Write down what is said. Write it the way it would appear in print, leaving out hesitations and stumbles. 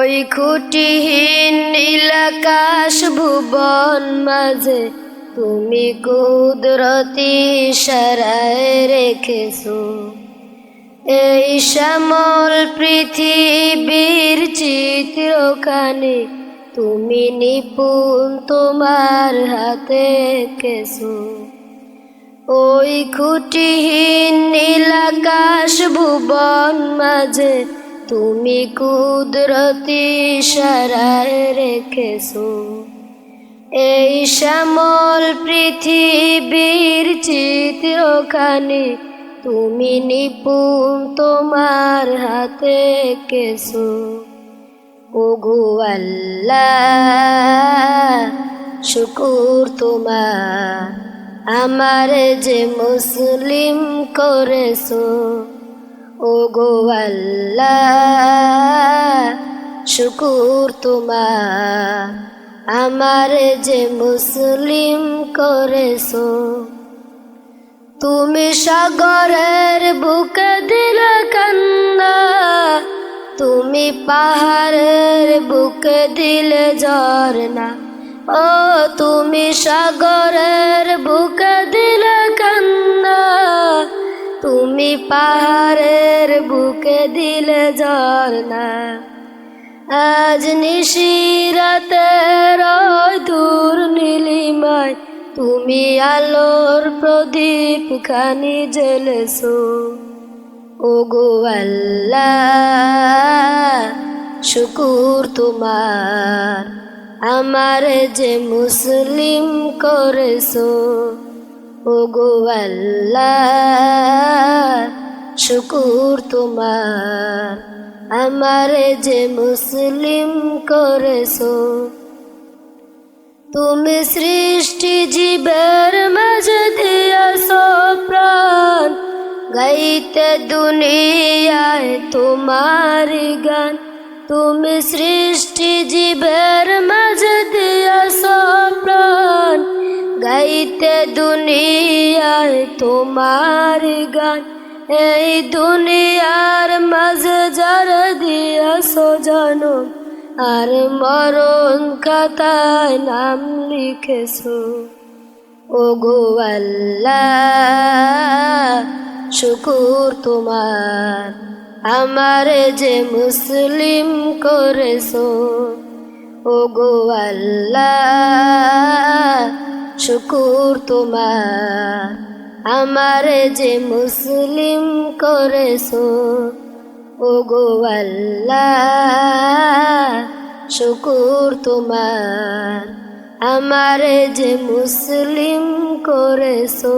ওই খুঁটিহীন নীলাকাশ ভুবন মাঝে তুমি কুদরতি ইশারায় রেখেছো এই শ্যামল পৃথিবীর চিত্রখানি তুমি নিপুণ তোমার হাতে এঁকেছো। ওই খুঁটিহীন নীলাকাশ ভুবন মাঝে তুমি কুদরতি ইশারায় রেখেছো এই শ্যামল পৃথিবীর চিত্রখানি তুমি নিপুণ তোমার হাতে এঁকেছো। ওগো আল্লাহ শুকুর তোমার আমার যে মুসলিম করেছো। ওগো আল্লাহ শুকুর তোমার আমার যে মুসলিম করেছো। তুমি সাগরের বুকে দিলে কান্না, তুমি পাহাড়ের বুকে দিলে ঝরনা। ও তুমি সাগরের বুকে দিলে কান্না, তুমি পাহাড়ের বুকে দিলে ঝরনা। আজ নিশিরাতের ওই দূর নীলিমায় তুমি আলোর প্রদীপ খানি জ্বেলেছো। ওগো আল্লাহ শুকুর তোমার আমার যে মুসলিম করেছো। ওগো আল্লাহ শুকুর তোমার আমার যে মুসলিম করেছো। তুমি সৃষ্টি জীবের মাঝে দিয়েছো প্রাণ, গাইতে দুনিয়ায় তোমার গান। তুমি সৃষ্টি জীবের মাঝে দিয়েছো প্রাণ, গাইতে দুনিয়ায় তোমার গান। এই দুনিয়ার মাঝে যারা দিয়েছো জনম আর মরণ খাতায় নাম লিখেছো। ওগো আল্লাহ শুকুর তোমার আমার যে মুসলিম করেছো। ওগো আল্লাহ শুকুর তোমার আমার যে মুসলিম করেছো। ওগো আল্লাহ শুকুর তোমার আমার যে মুসলিম করেছো।